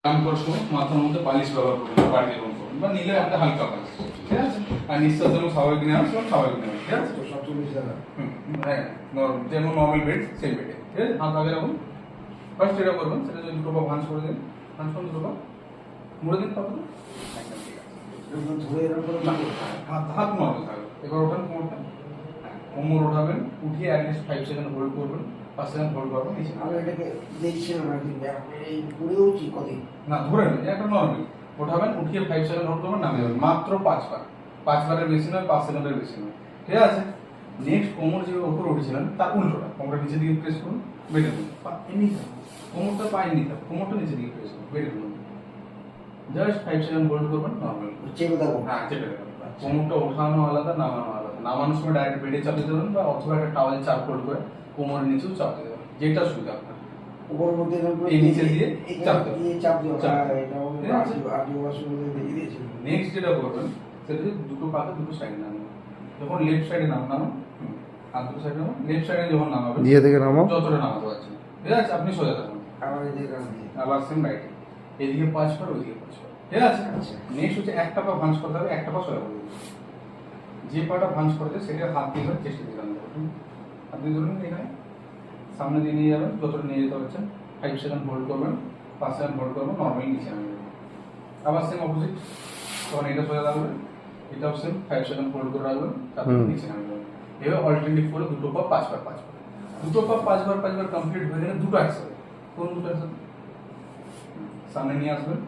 ব্যায়াম করার সময় মাথার মধ্যে বালিশ ব্যবহার করবেন, বাড়ি এরকম করবেন বা নিলে একটা হালকা বালিশ, ঠিক আছে? আর নিঃশ্বাস যেন স্বাভাবিক নেওয়া স্বাভাবিক নেওয়া, ঠিক আছে? হ্যাঁ, যেমন নর্মাল বেড সেই বেডে, ঠিক আছে? হাত আগে রাখুন। ফার্স্ট যেটা করবেন সেটা যদি দুটো পা ভাঁজ করে দিন, ভাঁজ করুন, দুটো পা মুড়ে দিন, তারপরে একদম ঠিক আছে। হাত নর্মাল থাকবে। এবার ওঠান কোমরটা, কোমর ওঠাবেন, উঠিয়ে অ্যাটলিস্ট 5 সেকেন্ড হোল্ড করবেন, 5 সেকেন্ড হোল্ড করবেন, নিচে আমি এটাকে দেখছিলাম একদিন এই পুরেও কি কদিন না ধরে নেন একটা নর্মাল ওঠাবেন, উঠিয়ে 5 সেকেন্ড হোল্ড করবেন, নামিয়ে দেবেন, মাত্র 5 বার, 5 বারের বেশি নয়, 5 সেকেন্ডের বেশি নয়, ঠিক আছে? নেক্সট কোমর যে উপর উঠেছিলেন তার উল্টোটা, কোমরটা নিচে দিকে প্রেস করুন, বেঁধে দিন, কোমরটা পায়ে নিতে হবে, কোমরটা নিচে দিকে প্রেস করুন, বেঁধে দিন, জাস্ট 5 সেকেন্ড হোল্ড করবেন, নর্মাল চেপে থাকো। হ্যাঁ চেপে দেবেন। কোমরটা ওঠানো আলাদা, নামানো আলাদা। নামানোর সময় ডাইরেক্ট বেডে চাপ দিতে দেবেন বা অথবা একটা টাওয়ালে চাপ ফোল্ড করে কোমরের নিচেও চাপ দিতে দেবেন, যেটা সুবিধা আপনার। উপর মধ্যে এই নিচে দিয়ে চাপ দেবেন, দিয়ে চাপ দিও। চাপ হ্যাঁ, দেবেন। এটা ঠিক আছে? আদি ওয়াশরুমে দিয়ে দিয়েছিল। নেক্সট যেটা করবেন সেটা হচ্ছে দুটো পাকে দুটো সাইড নামাবেন। যখন লেফট সাইডে নামান, আর দুটো সাইডে নামান, লেফট সাইডে যখন নামাবেন দিয়ে থেকে নামাও, যতটা নামাতে পারছেন, ঠিক আছে? আপনি সোজা থাকুন, আবার এদিকে কাজ দিয়ে। আবার সেম রাইটে, এদিকে 5 বার, ওইদিকে 5 বার, ঠিক আছে? আচ্ছা। নেক্সট হচ্ছে একটা পা ভাঁজ করতে হবে, একটা পা সোজা করতে হবে। যে পাটা ভাঁজ করতে সেটা হাত দিয়ে ধরে চেষ্টা দিয়ে রাখবেন, হাত দিয়ে ধরুন এখানে, সামনে দিয়ে নিয়ে যাবেন, যতটা নিয়ে যেতে পারছেন, 5 সেকেন্ড হোল্ড করবেন, 5 সেকেন্ড হোল্ড করবেন, নর্মালি নিচে নামিয়ে দেবেন। আবার সেম অপোজিট, তখন এটা সোজা রাখবেন, এটাও সেম 5 সেকেন্ড হোল্ড করে রাখবেন, তারপর নিচে নামিয়ে দেবেন। এবার অল্টারনেটিভ করে দুটো পা 5 বার 5 বার, দুটো পা 5 বার 5 বার কমপ্লিট হয়ে গেলে দুটো একসাথে, কোন দুটো একসাথে? সামনে নিয়ে আসবেন,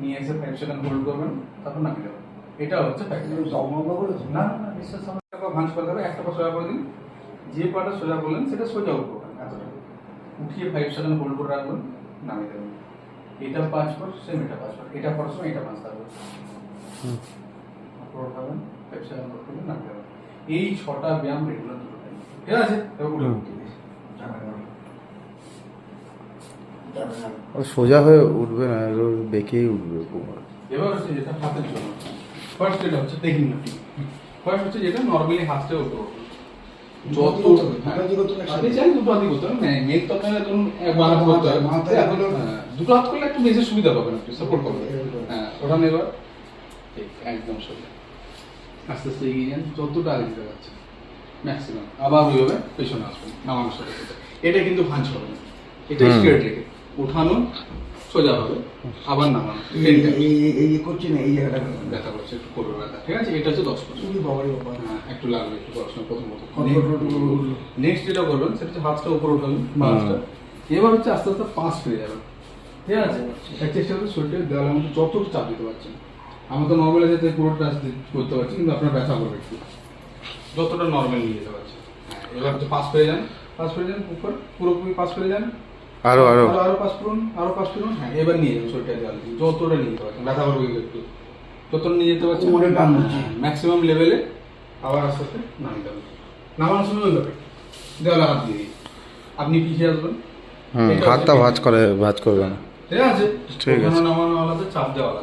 নিয়ে এসে 5 সেকেন্ড হোল্ড করবেন, তারপর নামিয়ে দেবেন। এটা হচ্ছে তুমি জমা করেছো না না নিঃশ্বাস একটা পা ভাঁজ করতে হবে, একটা পা সোজা করে দিন, যে পাটা সোজা করলেন সেটা সোজা উঠবো এতটা, উঠিয়ে 5 সেকেন্ড হোল্ড করে রাখবেন, নামিয়ে দেবেন। এটা 5 বার, সেম এটা 5 বার, এটা করার সময় এটা 5 থাকবে, উপর উঠাবেন, 5 সেকেন্ড হোল্ড করবেন, নামিয়ে দেবেন। এই 6টা ব্যায়াম রেগুলার দুটো টাইম, ঠিক আছে? এবার উঠে উঠতে দিন। ও সোজা হয়ে উঠবে না, বেঁকেই উঠবে কোমর। এবার হচ্ছে যেটা হাতের জন্য, ফার্স্ট যেটা হচ্ছে টেকিং নাকি, ফার্স্ট হচ্ছে যেটা নরমালি হাতটা উপর উঠবে, যত আপনি চান দুটো হাতই করতে হবে, মেন তো আপনার ধরুন বাঁ হাত করতে হবে, দুটো হাত করলে একটু বেশি সুবিধা পাবেন, আপনি সাপোর্ট করবেন। হ্যাঁ ওঠান এবার, ঠিক একদম সোজা, আস্তে আস্তে এগিয়ে যান, যতটা আগে দিতে পারছেন ম্যাক্সিমাম, আবার ওইভাবে পেছনে আসবেন, নামানোর সাথে সাথে। এটা কিন্তু ভাঁজ হবে না, এটা স্ট্রেট রেখে উঠানো সোজা হবে, আবার নামানো, এই করছি না, এই জায়গাটা ব্যথা করছে, একটু করবে ব্যথা, ঠিক আছে? এটা হচ্ছে 10%। বাবারে বাবা। হ্যাঁ একটু লাগবে, একটু পড়াশোনা প্রথমত। কন্ট্রোল নেক্সট যেটা করবেন সেটা হচ্ছে হাতটা উপরে উঠাবেন, মাছটা এবার হচ্ছে আস্তে আস্তে পাশ ফিরে যাবেন, ঠিক আছে? এক চেষ্টা করতে শরীরটা দেওয়ালের মধ্যে যতটুকু চাপ দিতে পারছেন, আমি তো নর্মাল যেতে পুরো টাচ করতে পারছি, কিন্তু আপনার ব্যথা করবে একটু, যতটা নর্মাল নিয়ে যেতে পারছেন। হ্যাঁ এবার হচ্ছে পাশ ফিরে যান, পাশ ফিরে যান, উপর পুরোপুরি পাশ ফিরে যান, আরো আরো আরো পাশ করুন, আরো পাশ করুন। হ্যাঁ এবার নিয়ে যান শরীরটা দেওয়ালে, যতটা নিয়ে যেতে পারছেন, ব্যথা করবে কিন্তু একটু, যতটা নিয়ে যেতে পারছেন কোমরে টান দিচ্ছি। ম্যাক্সিমাম লেভেলে, আবার আস্তে আস্তে নামিয়ে দেবেন। নামানোর সময় ওইভাবে দেওয়ালে হাত দিয়ে দিন, আপনি পিছিয়ে আসবেন, হাতটা ভাঁজ করবে না। ঠিক আছে? ঠিক আছে। নামানো আলাদা, চাপ দেওয়া আলাদা।